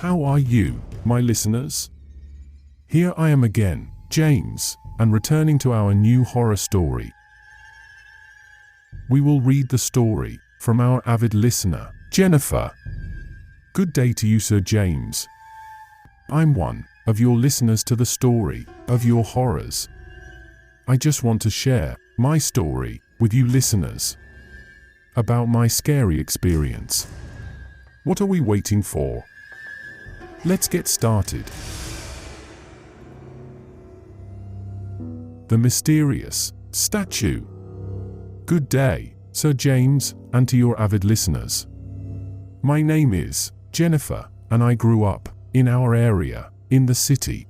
How are you, my listeners? Here I am again, James, and returning to our new horror story. We will read the story from our avid listener, Jennifer. Good day to you, Sir James. I'm one of your listeners to the story of your horrors. I just want to share my story with you listeners about my scary experience. What are we waiting for? Let's get started. The mysterious statue. Good day, Sir James, and to your avid listeners. My name is Jennifer, and I grew up in our area, in the city.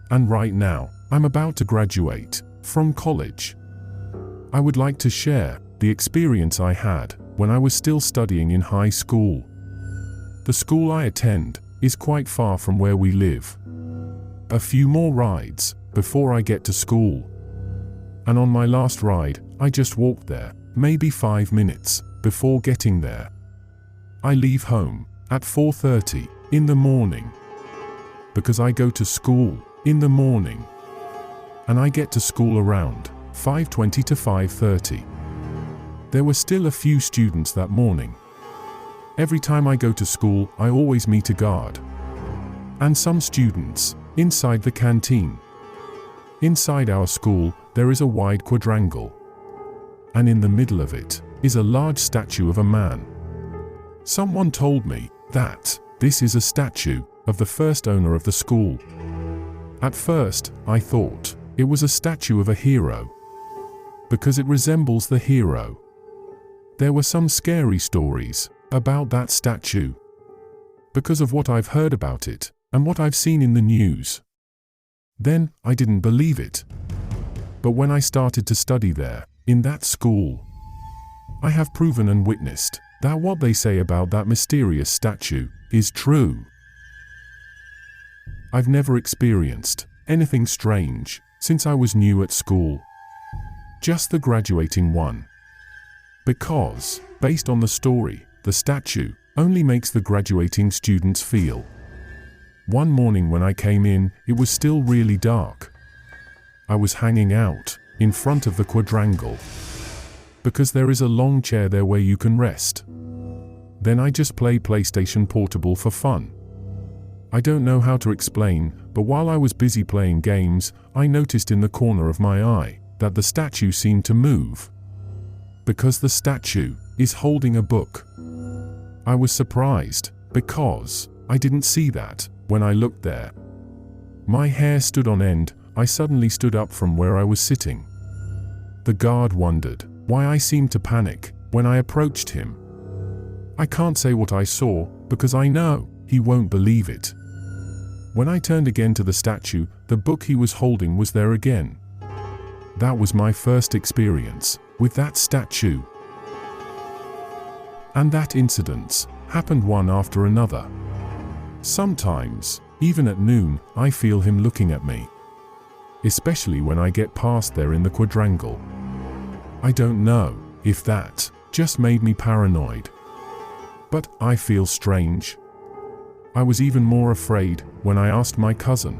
And right now, I'm about to graduate from college. I would like to share the experience I had when I was still studying in high school. The school I attend is quite far from where we live. A few more rides before I get to school. And on my last ride, I just walked there, maybe 5 minutes before getting there. I leave home at 4:30 in the morning because I go to school in the morning. And I get to school around 5:20 to 5:30. There were still a few students that morning. Every time I go to school, I always meet a guard. And some students inside the canteen. Inside our school, there is a wide quadrangle. And in the middle of it is a large statue of a man. Someone told me that this is a statue of the first owner of the school. At first, I thought it was a statue of a hero because it resembles the hero. There were some scary stories about that statue because of what I've heard about it and what I've seen in the news. Then I didn't believe it. But when I started to study there, in that school, I have proven and witnessed that what they say about that mysterious statue is true. I've never experienced anything strange since I was new at school. Just the graduating one. Because, based on the story, the statue only makes the graduating students feel. One morning when I came in, it was still really dark. I was hanging out in front of the quadrangle because there is a long chair there where you can rest. Then I just play PlayStation Portable for fun. I don't know how to explain, but while I was busy playing games, I noticed in the corner of my eye that the statue seemed to move. Because the statue is holding a book. I was surprised because I didn't see that when I looked there. My hair stood on end. I suddenly stood up from where I was sitting. The guard wondered why I seemed to panic when I approached him. I can't say what I saw because I know he won't believe it. When I turned again to the statue, the book he was holding was there again. That was my first experience with that statue. And that incidents happened one after another. Sometimes, even at noon, I feel him looking at me. Especially when I get past there in the quadrangle. I don't know if that just made me paranoid. But I feel strange. I was even more afraid when I asked my cousin.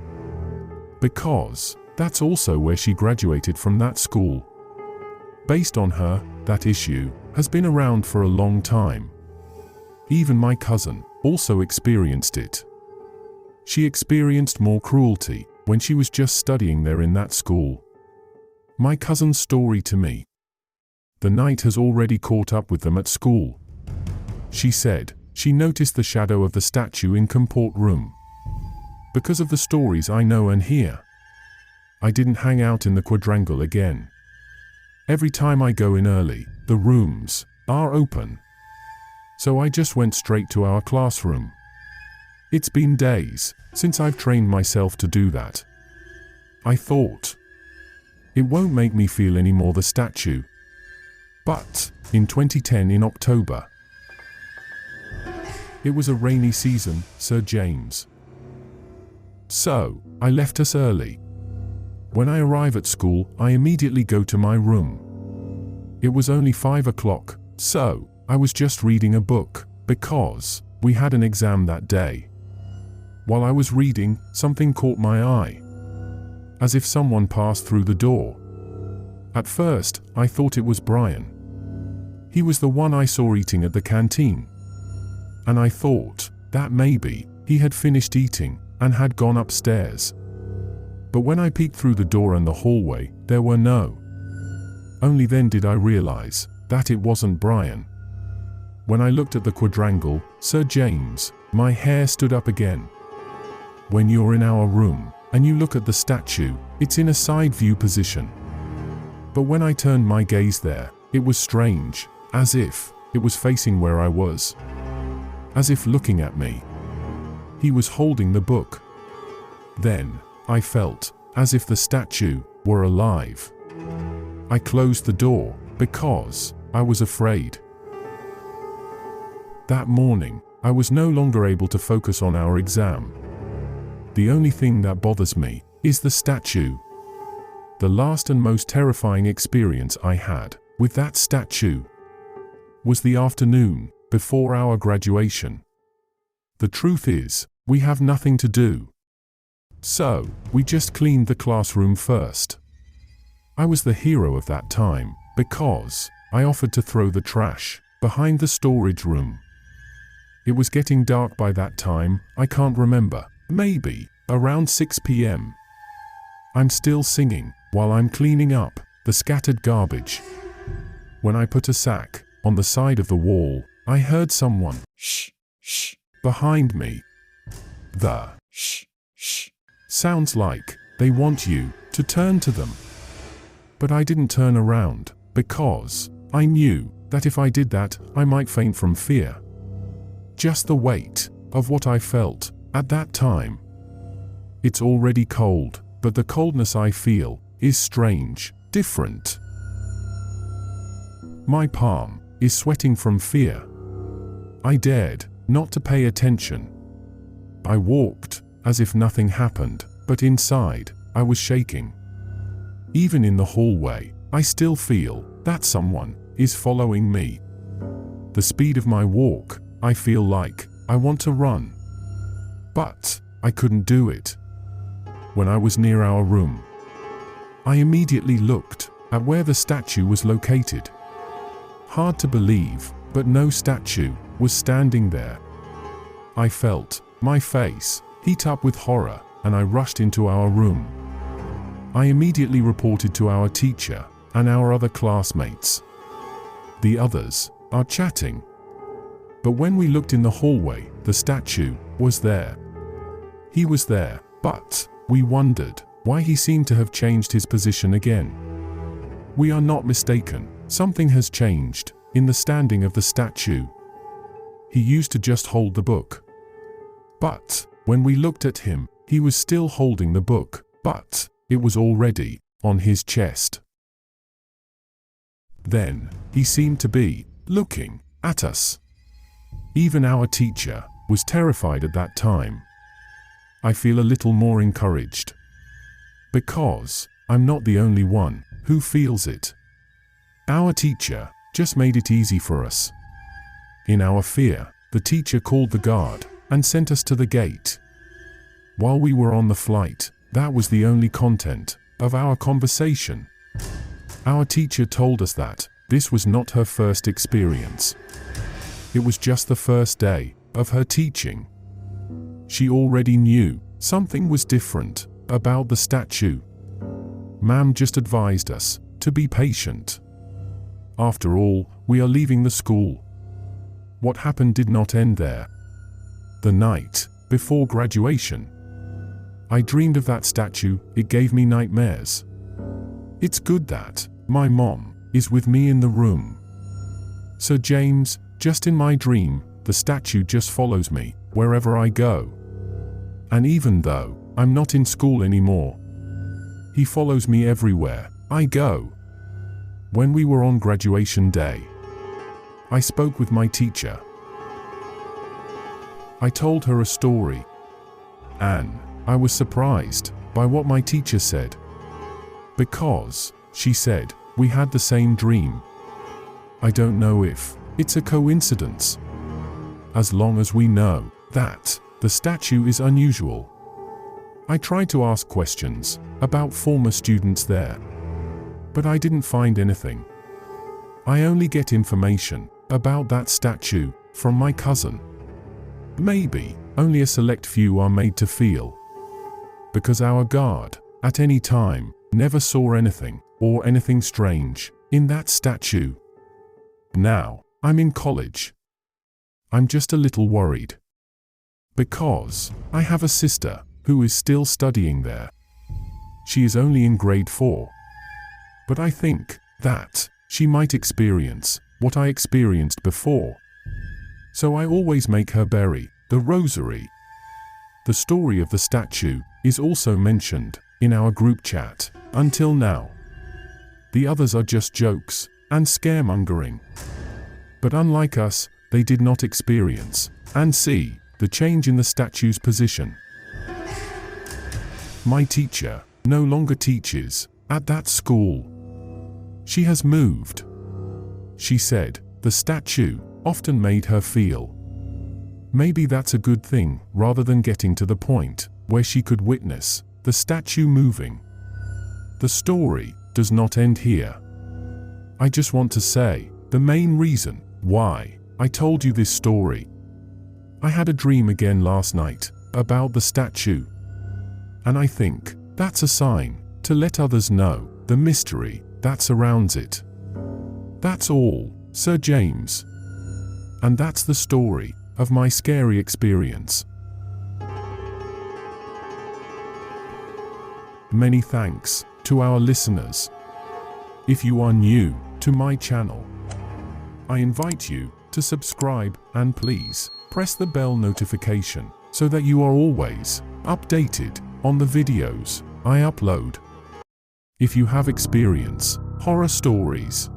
Because that's also where she graduated from that school. Based on her, that issue has been around for a long time. Even my cousin also experienced it. She experienced more cruelty when she was just studying there in that school. My cousin's story to me. The night has already caught up with them at school. She said she noticed the shadow of the statue in comport room. Because of the stories I know and hear, I didn't hang out in the quadrangle again. Every time I go in early, the rooms are open. So I just went straight to our classroom. It's been days since I've trained myself to do that. I thought, it won't make me feel any more the statue. But, in 2010 in October, it was a rainy season, Sir James. So, I left us early. When I arrive at school, I immediately go to my room. It was only 5 o'clock, so I was just reading a book, because we had an exam that day. while I was reading, something caught my eye. As if someone passed through the door. At first, I thought it was Brian. He was the one I saw eating at the canteen. And I thought that maybe he had finished eating and had gone upstairs. But when I peeked through the door and the hallway, there were no. Only then did I realize that it wasn't Brian. When I looked at the quadrangle, Sir James, my hair stood up again. When you're in our room and you look at the statue, it's in a side view position. But when I turned my gaze there, it was strange, as if it was facing where I was. As if looking at me. He was holding the book. Then, I felt as if the statue were alive. I closed the door because I was afraid. That morning, I was no longer able to focus on our exam. The only thing that bothers me is the statue. The last and most terrifying experience I had with that statue was the afternoon before our graduation. The truth is, we have nothing to do. So, we just cleaned the classroom first. I was the hero of that time because I offered to throw the trash behind the storage room. It was getting dark by that time, I can't remember, maybe around 6 p.m. I'm still singing while I'm cleaning up the scattered garbage. When I put a sack on the side of the wall, I heard someone shh, shh behind me. The shh, shh sounds like they want you to turn to them. But I didn't turn around because I knew that if I did that, I might faint from fear. Just the weight of what I felt at that time. It's already cold, but the coldness I feel is strange, different. My palm is sweating from fear. I dared not to pay attention. I walked as if nothing happened, but inside, I was shaking. Even in the hallway, I still feel that someone is following me. The speed of my walk, I feel like I want to run. But I couldn't do it. When I was near our room, I immediately looked at where the statue was located. Hard to believe, but no statue was standing there. I felt my face heat up with horror, and I rushed into our room. I immediately reported to our teacher and our other classmates. The others are chatting. But when we looked in the hallway, the statue was there. He was there, but we wondered why he seemed to have changed his position again. We are not mistaken, something has changed in the standing of the statue. He used to just hold the book. But when we looked at him, he was still holding the book, but it was already on his chest. Then, he seemed to be looking at us. Even our teacher was terrified at that time. I feel a little more encouraged. Because I'm not the only one who feels it. Our teacher just made it easy for us. In our fear, the teacher called the guard and sent us to the gate. While we were on the flight, that was the only content of our conversation. Our teacher told us that this was not her first experience. It was just the first day of her teaching. She already knew something was different about the statue. Ma'am just advised us to be patient. After all, we are leaving the school. What happened did not end there. The night before graduation, I dreamed of that statue. It gave me nightmares. It's good that my mom is with me in the room. Sir James, just in my dream, the statue just follows me wherever I go. And even though I'm not in school anymore, he follows me everywhere I go. When we were on graduation day, I spoke with my teacher. I told her a story, and I was surprised by what my teacher said. Because, she said, we had the same dream. I don't know if it's a coincidence. As long as we know that The statue is unusual. I tried to ask questions about former students there, but I didn't find anything. I only get information about that statue from my cousin. Maybe only a select few are made to feel, because our guard, at any time, never saw anything or anything strange in that statue. Now, I'm in college. I'm just a little worried, because I have a sister who is still studying there. She is only in grade 4. But I think that she might experience what I experienced before. So I always make her bury the rosary. The story of the statue is also mentioned in our group chat. Until now, the others are just jokes and scaremongering. But unlike us, they did not experience and see the change in the statue's position. My teacher no longer teaches at that school. She has moved. She said the statue often made her feel. Maybe that's a good thing, rather than getting to the point where she could witness the statue moving. The story does not end here. I just want to say the main reason why I told you this story. I had a dream again last night about the statue, and I think that's a sign to let others know the mystery that surrounds it. That's all, Sir James. And that's the story of my scary experience. Many thanks to our listeners. If you are new to my channel, I invite you to subscribe and please press the bell notification so that you are always updated on the videos I upload. If you have experience horror stories,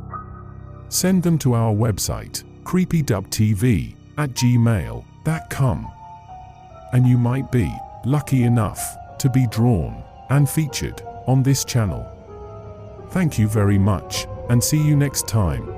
send them to our website creepydubtv@gmail.com, and you might be lucky enough to be drawn and featured on this channel. Thank you very much, and see you next time.